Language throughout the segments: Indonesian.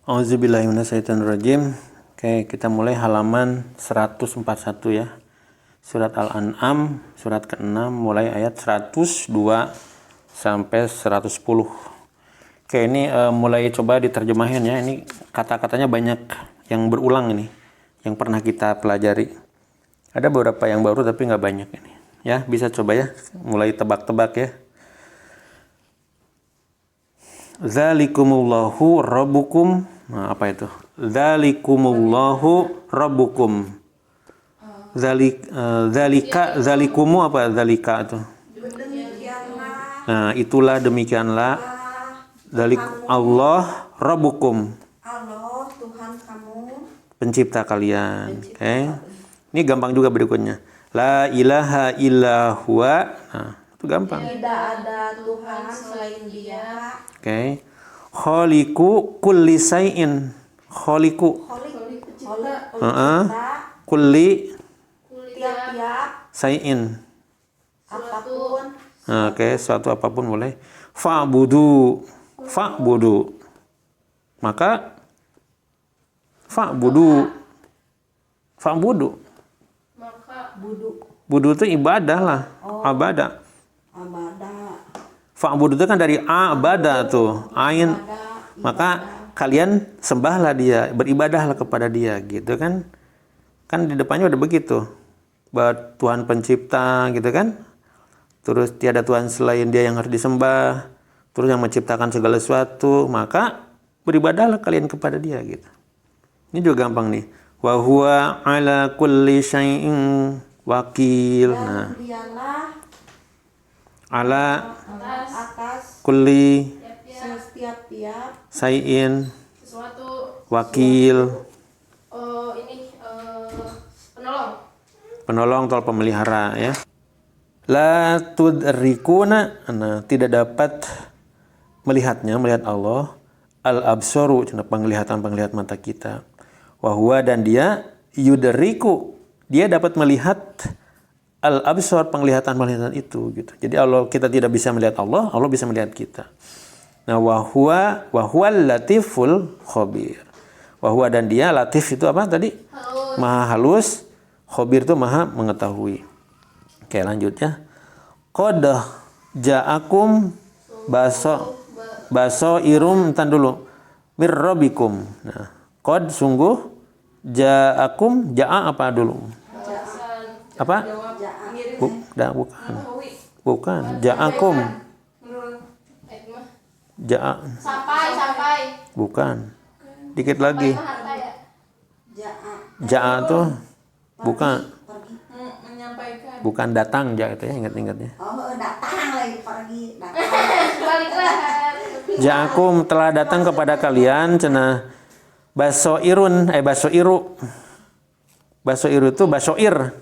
Auzubillahi minasyaitonirrajim. Oke, kita mulai halaman 141 ya. Surat Al-An'am, surat ke-6, mulai ayat 102 sampai 110. Oke, ini mulai coba diterjemahin ya. Ini kata-katanya banyak yang berulang ini, yang pernah kita pelajari. Ada beberapa yang baru tapi nggak banyak ini. Ya, bisa coba ya, mulai tebak-tebak ya. Zalikumullahu rabbukum. Nah, apa itu? Zalikumullahu rabbukum. Zalikumu apa zalika itu? Nah, itulah demikianlah. Zalik Allah rabbukum. Allah Tuhan kamu. Pencipta kalian. Oke. Ini gampang juga berikutnya. La ilaha illa huwa. Nah, itu gampang. Tidak ada Tuhan selain Dia. Oke. Khaliqu kulli syai'in. Khaliqu. Kulli Tiap-tiap syai'in. apapun. Oke, suatu apapun boleh. Fa'budu. Maka fa'budu. Maka budu Budu itu ibadah lah. Abadah. Fa'budu itu kan dari abadah tuh. Ain. Maka kalian sembahlah dia, beribadahlah kepada dia gitu kan. Kan di depannya udah begitu. Bahwa Tuhan pencipta gitu kan. Terus tiada Tuhan selain dia yang harus disembah. Terus yang menciptakan segala sesuatu. Maka beribadahlah kalian kepada dia gitu. Ini juga gampang nih. Wa huwa ala kulli syai'in wakil. Nah, Dialah ala atas kulli setiap-tiap syai'in sesuatu wakil. Penolong atau pemelihara ya. La tudrikuna, nah, tidak dapat melihatnya, melihat Allah. Al-absaru, penglihatan mata kita. Wahwa, dan dia yudriku, dia dapat melihat al-absar, penglihatan itu gitu. Jadi Allah, kita tidak bisa melihat Allah, Allah bisa melihat kita. Nah, wahwal latiful khabir. Wahwa, dan dia latif itu apa tadi? Maha halus, khabir itu maha mengetahui. Oke, lanjut ya. Qad ja'akum basairum, entar dulu. Mir rabbikum. Nah, qad sungguh ja'akum, ja'a apa dulu? Apa? Bukan. Bukan. Ja'akum. Ja'a. sampai Bukan. Dikit lagi. Ja'a tuh bukan. menyampaikan. Bukan datang ja itu ya, ingat-ingatnya. Datang lagi pergi datang. Baliklah. Ja'akum, telah datang kepada kalian cenah basoirun, basoiru. Basoiru itu basoir.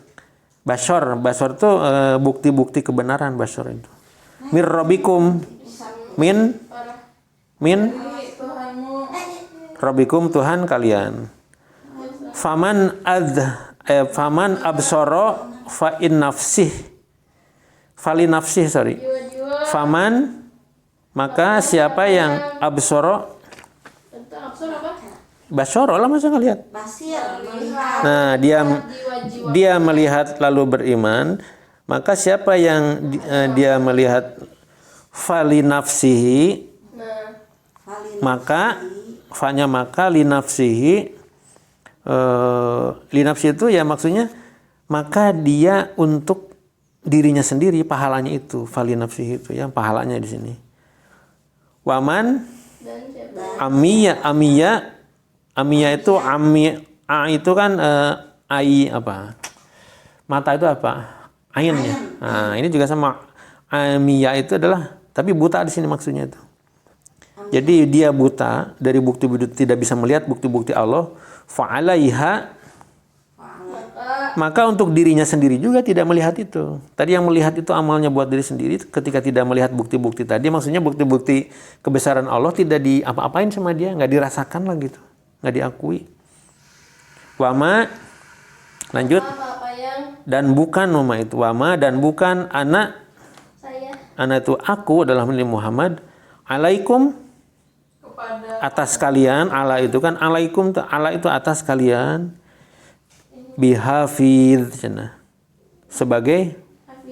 Basor itu bukti-bukti kebenaran, basor itu. Mir rabbikum, min Tuhanmu rabbikum, Tuhan kalian. Faman absara fa in nafsih. Fali nafsih, sorry. jiwa-jiwa Faman, maka siapa yang absara, tentang absurd apa? basoro lah, masa nggak lihat. Basir melihat. Nah, dia melihat lalu beriman, maka siapa yang dia melihat fali nafsihi, maka fanya maka li nafsihi, li nafsihi itu ya maksudnya maka dia untuk dirinya sendiri, pahalanya itu fali nafsihi itu yang pahalanya di sini. Waman Dan siapa? Amiya itu itu kan ai apa? Mata itu apa? Ainnya. Nah, ini juga sama. Amiya itu adalah, tapi buta di sini maksudnya itu. Jadi dia buta dari bukti-bukti, tidak bisa melihat bukti-bukti Allah. Fa'alaiha, maka untuk dirinya sendiri juga tidak melihat itu. Tadi yang melihat itu amalnya buat diri sendiri. Ketika tidak melihat bukti-bukti tadi, maksudnya bukti-bukti kebesaran Allah tidak diapa-apain sama dia, nggak dirasakan lah gitu, nggak diakui. Wama, lanjut. Apa yang Dan bukan wama itu, wama dan bukan anak saya itu aku adalah Nabi Muhammad. Alaikum, kepada atas kalian, ala itu kan alaikum, ala itu atas kalian, bihafidh cenah, sebagai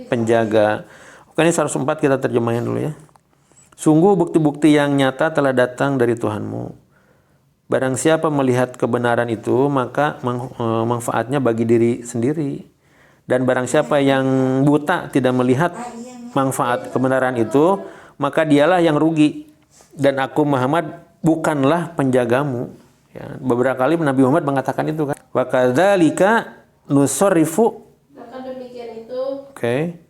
penjaga. Oke, ini 104 kita terjemahin dulu ya. Sungguh bukti-bukti yang nyata telah datang dari Tuhanmu. Barang siapa melihat kebenaran itu, maka manfaatnya bagi diri sendiri. Dan barang siapa yang buta tidak melihat manfaat kebenaran itu, maka dialah yang rugi. Dan aku Muhammad bukanlah penjagamu. Ya, beberapa kali Nabi Muhammad mengatakan itu kan. Wa kadzalika nusarrifu. Maka demikian itu. Oke.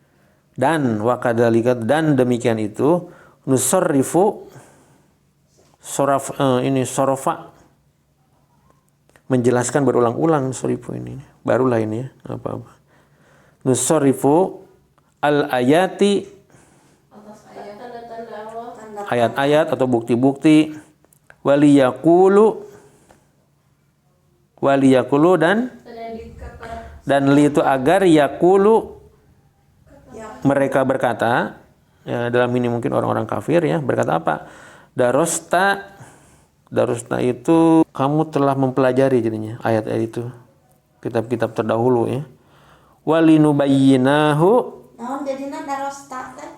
Dan wa kadzalika, dan demikian itu nusarrifu sorofa menjelaskan berulang-ulang sorifu ini. Barulah ini ya, apa-apa. Nusarrifu al-ayati, Tanda-tanda Allah. ayat-ayat atau bukti-bukti, waliyakulu dan li itu agar yakulu mereka berkata, ya, dalam ini mungkin orang-orang kafir ya, berkata apa? Darosta itu kamu telah mempelajari jadinya ayat-ayat itu, kitab-kitab terdahulu ya. Walinubayyinahu, Naon jadinya darosta teh?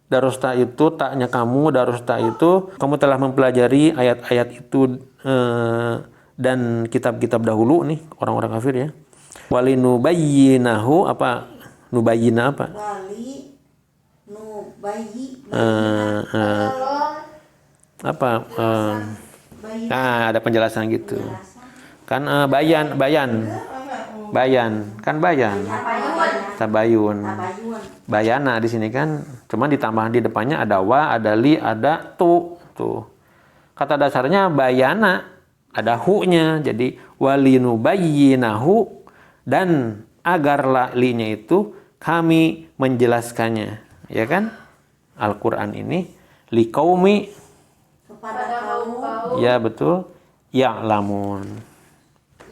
darosta itu taknya kamu, darosta itu kamu telah mempelajari ayat-ayat itu dan kitab-kitab dahulu nih orang-orang kafir ya. Walinubayyinahu apa? Nubayyina apa? Wali nubayyi Apa? bayi Nah, ada penjelasan gitu. Kan bayan kan bayan. Tabayun. Bayana di sini kan cuma ditambah di depannya ada wa, ada li, ada tu. Tuh. Kata dasarnya bayana, ada hu-nya. Jadi walinubayyinahu, dan agarlah li-nya itu kami menjelaskannya. Ya kan? Al-Qur'an ini liqaumi, kepada kaum ya betul, ya'lamun,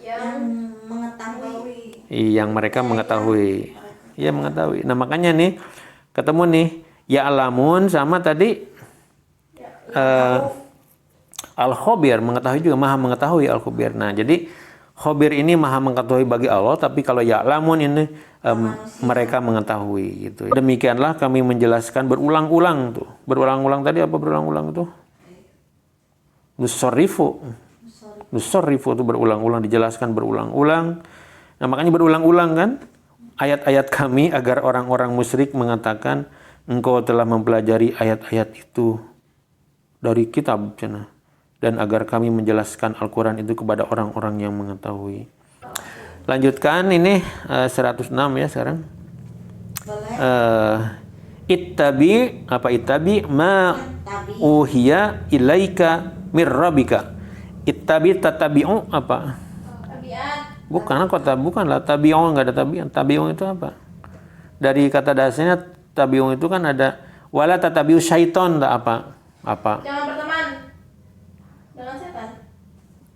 yang mengetahui. yang mereka mengetahui. Ya mengetahui. Nah makanya nih ketemu nih ya'lamun sama tadi al-khabir, mengetahui juga, maha mengetahui al-khabir. Nah jadi khabir ini maha mengetahui bagi Allah, tapi kalau ya'lamun ini mereka mengetahui gitu. Demikianlah kami menjelaskan berulang-ulang tuh. Berulang-ulang tadi apa berulang-ulang itu? Nusarrifu itu berulang-ulang, dijelaskan berulang-ulang. Nah makanya berulang-ulang kan ayat-ayat kami agar orang-orang musyrik mengatakan engkau telah mempelajari ayat-ayat itu dari kitab cenah, dan agar kami menjelaskan Al-Quran itu kepada orang-orang yang mengetahui. Lanjutkan ini 106 ya sekarang. Ittabi ma uhiya ilaika mir rabbika. Ittabi tatabi'u apa? Tabiat. Bukanlah tabi'un, enggak ada tabi'un. Tabi'un itu apa? Dari kata dasarnya tabi'un itu kan ada wala tatabi'u syaiton, apa? Jangan berteman dengan setan.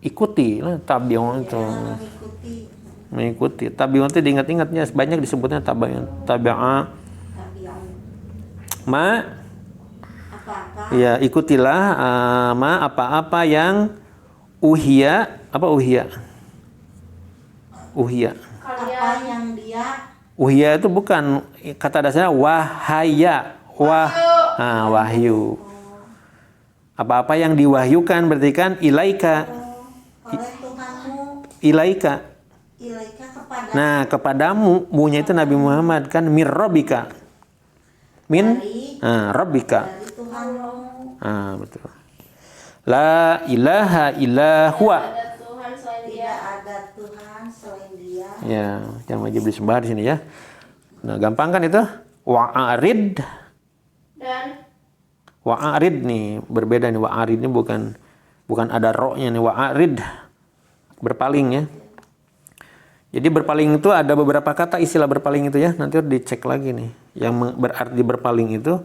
Ikuti lah tabi'un itu. Mengikuti. Tabi'un itu diingat-ingatnya, banyak disebutnya tabi'un. Tabi'a ma Apa-apa ya ikutilah ma apa-apa yang uhiya apa yang dia uhiya itu bukan kata dasarnya wahaya wahyu. Apa-apa yang diwahyukan berarti kan ilaika oleh Tuhanmu ilaika. kepada Nah kepadamu, munya itu Nabi Muhammad kan mir rabbika min rabbika. dari Tuhanmu. Betul. La ilaha illa huwa. Ada Tuhan selain Dia. Tidak ada Tuhan selain Dia. Ya, yang wajib disembah di sini ya. Nah, gampang kan itu? Wa'arid. Dan Wa'arid nih berbeda nih. Wa'arid ini bukan ada ro-nya nih. Wa'arid berpaling ya. Jadi berpaling itu ada beberapa kata istilah berpaling itu ya. Nanti harus dicek lagi nih. Yang berarti berpaling itu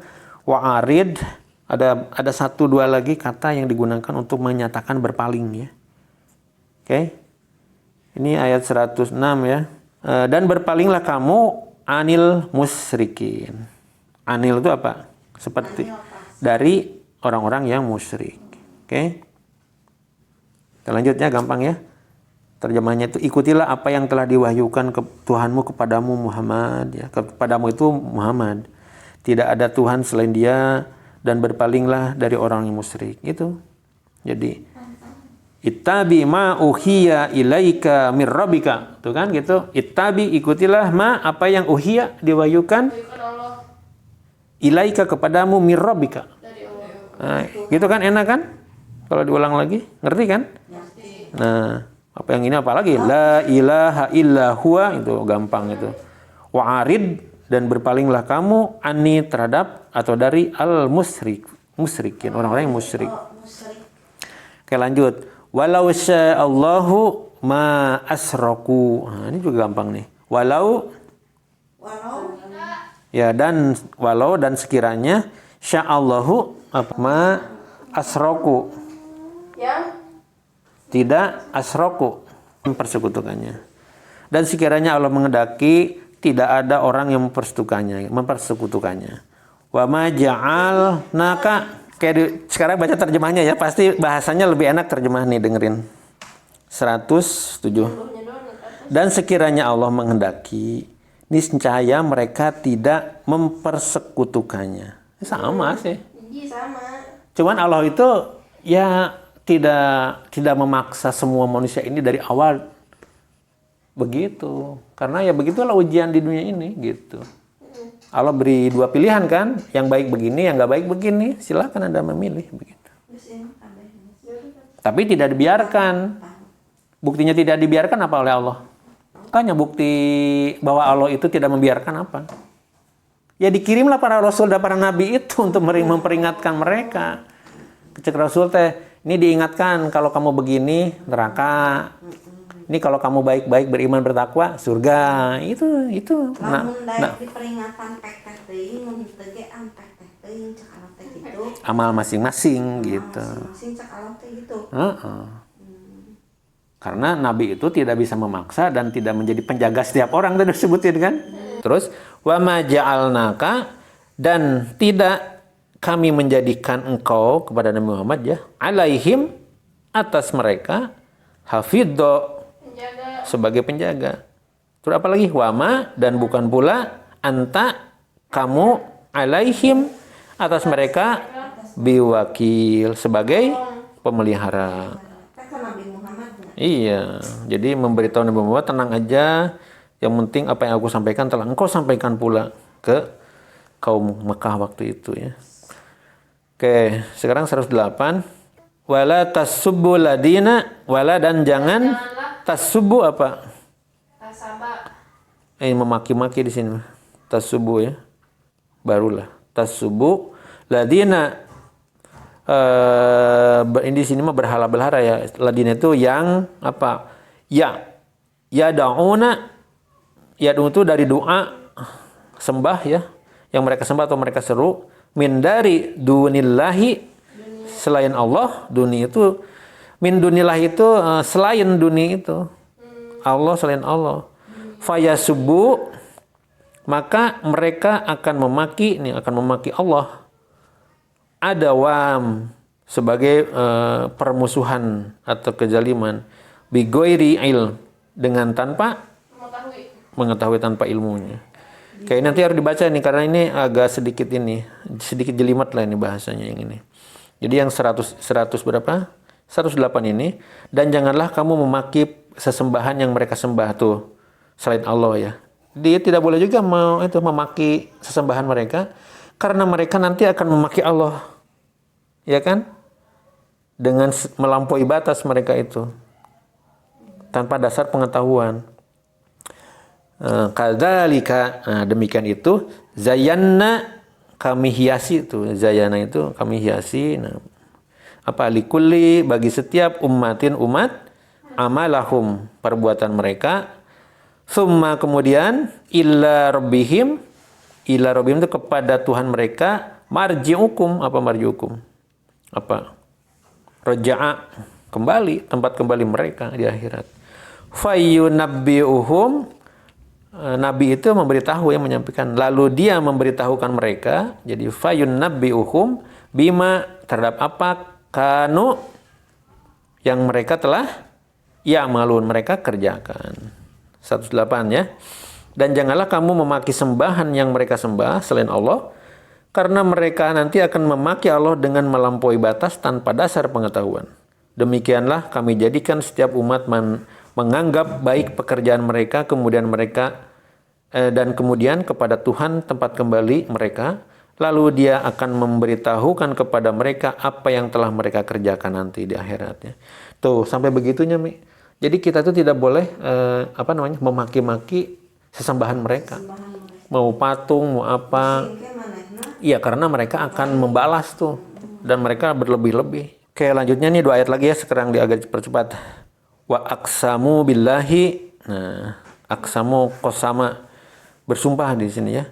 wa'arid, ada 1-2 lagi kata yang digunakan untuk menyatakan berpaling ya. Oke. Ini ayat 106 ya. Dan berpalinglah kamu anil musyrikin. Anil itu apa? Seperti dari orang-orang yang musyrik. Oke. Kita lanjut ya, gampang ya. Terjemahnya itu ikutilah apa yang telah diwahyukan ke Tuhanmu kepadamu Muhammad ya. Kepadamu itu Muhammad. Tidak ada Tuhan selain Dia dan berpalinglah dari orang yang musyrik. Itu. Jadi ittabi ma uhiya ilaika mir rabbika. Tuh kan gitu. Ittabi ikutilah ma apa yang uhiya diwahyukan Berikan Allah ilaika kepadamu mir rabbika. dari Allah. Nah, gitu kan enak kan? Kalau diulang lagi, ngerti kan? Nah, apa yang ini apalagi? La ilaha illa huwa, itu gampang itu. Wa'arid, dan berpalinglah kamu ani terhadap atau dari al musyrikin, orang-orang yang musyrik. Musyrik. Oke, lanjut. Walau sya'allahu ma asraku. Nah, ini juga gampang nih. Walau ya, dan walau dan sekiranya sya'allahu apa ma asraku. Yang Tidak asroku mempersekutukannya. Dan sekiranya Allah mengendaki tidak ada orang yang mempersekutukannya. Wa ma ja'alnaka. Sekarang baca terjemahnya ya, pasti bahasanya lebih enak terjemah nih, dengerin. 107. Dan sekiranya Allah mengendaki, niscaya mereka tidak mempersekutukannya. Sama sih. Jadi sama. Cuman Allah itu ya tidak memaksa semua manusia ini dari awal begitu, karena ya begitulah ujian di dunia ini gitu. Allah beri dua pilihan kan, yang baik begini, yang nggak baik begini, silakan Anda memilih begitu. Tapi tidak dibiarkan. Buktinya tidak dibiarkan apa oleh Allah? Makanya bukti bahwa Allah itu tidak membiarkan apa? Ya dikirimlah para rasul dan para nabi itu untuk memperingatkan mereka. Cek Rasul teh, ini diingatkan kalau kamu begini neraka. Ini kalau kamu baik-baik beriman bertakwa surga. Itu. Lamun daek di peringatan pek teh teuing mun teu ge ampek teh teuing cek Allah teh gitu. Amal masing-masing gitu. Masing cek Allah teh gitu. Karena nabi itu tidak bisa memaksa dan tidak menjadi penjaga setiap orang tadi disebutin kan. Terus wa ma ja'alnaka, dan tidak kami menjadikan engkau kepada Nabi Muhammad ya, alaihim, atas mereka, hafidho, sebagai penjaga. Terus apa lagi? Wama, dan bukan pula anta, kamu, alaihim, atas mereka, biwakil, sebagai pemelihara. Kan Nabi Muhammad. Iya, jadi memberitahu Nabi Muhammad, tenang aja, yang penting apa yang aku sampaikan telah engkau sampaikan pula ke kaum Mekah waktu itu ya. Oke, sekarang 108. Wala tasubbu ladina, wala, dan jangan tasubbu apa? Tasaba. Memaki-maki di sini. Tasubbu ya. Barulah. Tasubbu ladina. Ini di sini mah berhala-berhala ya. Ladina itu yang apa? Ya da'una. Ya itu dari doa sembah ya. Yang mereka sembah atau mereka seru. Min dari dunillahi, selain Allah. Duni itu min dunillahi itu selain duni itu. Allah selain Allah. Fayasubbu, maka mereka akan memaki Allah. Adawam, sebagai permusuhan atau kezaliman. Bigoiri ilm, dengan tanpa mengetahui tanpa ilmunya. Kayak nanti harus dibaca nih karena ini agak sedikit jelimet lah ini bahasanya yang ini. Jadi yang 100 berapa? 108 ini, dan janganlah kamu memaki sesembahan yang mereka sembah tuh selain Allah ya. Dia tidak boleh juga memaki sesembahan mereka karena mereka nanti akan memaki Allah. Ya kan? Dengan melampaui batas mereka itu. Tanpa dasar pengetahuan. Kadzalika, demikian itu zayanna, kami hiasi itu, zayana itu kami hiasi. Apa likulli, bagi setiap umat amalahum, perbuatan mereka. Summa, kemudian illa rabbihim itu kepada Tuhan mereka. Marji'ukum, apa marji'ukum? Apa? Raja'a, kembali, tempat kembali mereka di akhirat. Fayyunabbi'uhum, Nabi itu memberitahu, yang menyampaikan, lalu dia memberitahukan mereka. Jadi fayun nabbiuhum bima, terhadap apa kanu yang mereka telah ya'malun, mereka kerjakan. 108 ya. Dan janganlah kamu memaki sembahan yang mereka sembah selain Allah, karena mereka nanti akan memaki Allah dengan melampaui batas tanpa dasar pengetahuan. Demikianlah kami jadikan setiap umat menganggap baik pekerjaan mereka, kemudian kepada Tuhan tempat kembali mereka, lalu Dia akan memberitahukan kepada mereka apa yang telah mereka kerjakan nanti di akhiratnya. Tuh, sampai begitunya, Mi. Jadi kita tuh tidak boleh memaki-maki sesembahan mereka. Mau patung, mau apa. Iya, karena mereka akan membalas tuh. Dan mereka berlebih-lebih. Oke, lanjutnya nih 2 ayat lagi ya, sekarang agak percepat. Wa aqsamu billahi. Nah, aqsamu qasama, bersumpah di sini ya.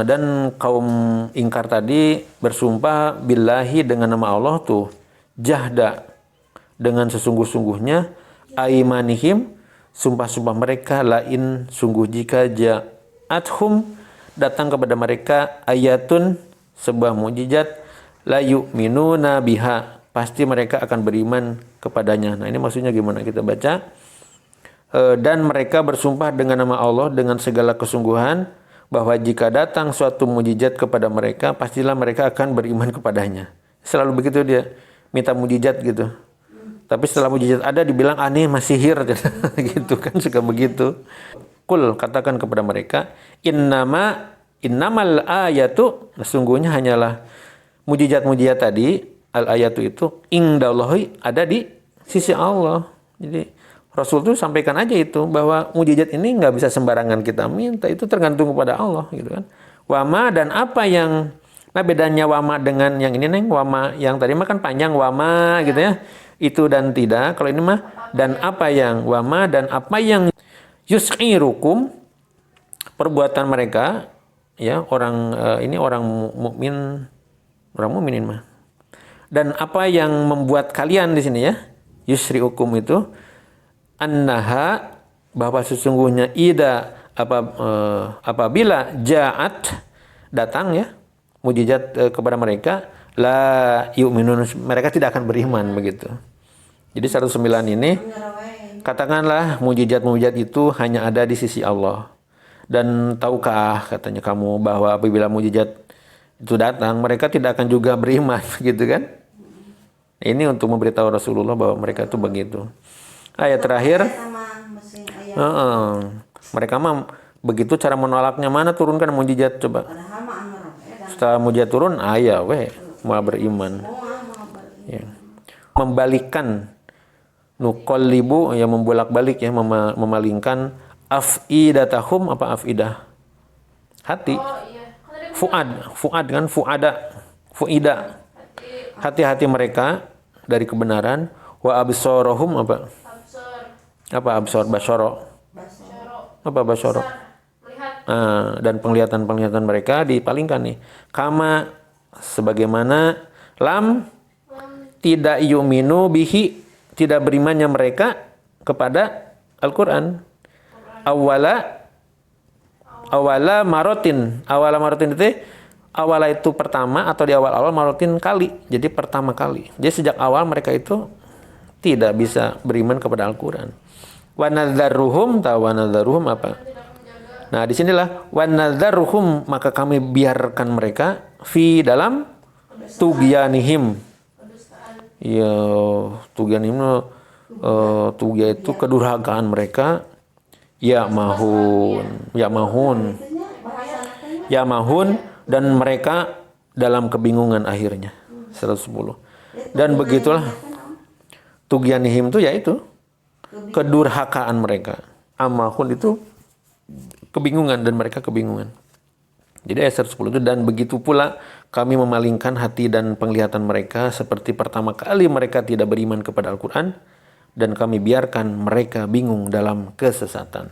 Dan kaum ingkar tadi bersumpah billahi dengan nama Allah tuh. Jahda, dengan sesungguh-sungguhnya, aimanihim, sumpah-sumpah mereka, lain, sungguh jika ja'athum, datang kepada mereka, ayatun, sebuah mukjizat, la yu'minuna biha, pasti mereka akan beriman kepadanya. Nah, ini maksudnya gimana? Kita baca. Dan mereka bersumpah dengan nama Allah dengan segala kesungguhan, bahwa jika datang suatu mukjizat kepada mereka, pastilah mereka akan beriman kepadanya. Selalu begitu dia, minta mukjizat gitu. Tapi setelah mukjizat ada dibilang aneh, masih sihir gitu kan, suka begitu. Kul, katakan kepada mereka, innamal ayatu, sesungguhnya hanyalah mukjizat-mukjizat tadi, al ayatu itu indallahi, ada di sisi Allah. Jadi Rasul tuh sampaikan aja itu, bahwa mukjizat ini nggak bisa sembarangan kita minta, itu tergantung kepada Allah gitu kan. Wama, dan apa yang, nah bedanya wama dengan yang ini Neng, wama yang tadi mah kan panjang, wama gitu ya. Itu dan tidak, kalau ini mah dan apa yang, wama dan apa yang yus'irukum, perbuatan mereka ya, orang orang mukminin mah. Dan apa yang membuat kalian di sini ya, yusriukum itu annaha, bahwa sesungguhnya apabila ja'at, datang ya mukjizat kepada mereka, la yu'minun, mereka tidak akan beriman begitu. Jadi 109 ini, katakanlah mukjizat-mukjizat itu hanya ada di sisi Allah. Dan tahukah, katanya kamu, bahwa apabila mukjizat itu datang, mereka tidak akan juga beriman gitu kan. Ini untuk memberitahu Rasulullah bahwa mereka itu begitu. Ayat terakhir, mereka mah begitu cara menolaknya, mana turunkan mukjizat coba. Setelah mukjizat turun, mau beriman. Ya. Membalikkan, nuqallibu, ya membolak-balik ya, memalingkan, afidatahum, apa afidah? Hati. Fuad kan, fuida. Hati-hati mereka dari kebenaran. Wa absorohum, apa? Absor, basyoro. Apa basyoro? Dan penglihatan mereka dipalingkan nih. Kama, sebagaimana, lam, tidak yu'minu bihi, tidak berimannya mereka kepada Al-Quran. Awala marotin itu, awala itu pertama, atau di awal-awal, marotin kali, jadi pertama kali. Jadi sejak awal mereka itu tidak bisa beriman kepada Al-Quran. Wa nadzaruhum, apa? Nah, disinilah wa nadzaruhum, maka kami biarkan mereka fi dalam tughyanihim. Ya, tughyanihim, tughya itu kedurhakaan mereka. Ya mahun, dan mereka dalam kebingungan akhirnya. 110. Dan begitulah tughyanihim itu yaitu kedurhakaan mereka. Amahun itu kebingungan, dan mereka kebingungan. Jadi ayat 110 itu, dan begitu pula kami memalingkan hati dan penglihatan mereka seperti pertama kali mereka tidak beriman kepada Al-Quran, dan kami biarkan mereka bingung dalam kesesatan.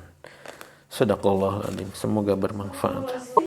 Shadaqallahul adzim. Semoga bermanfaat.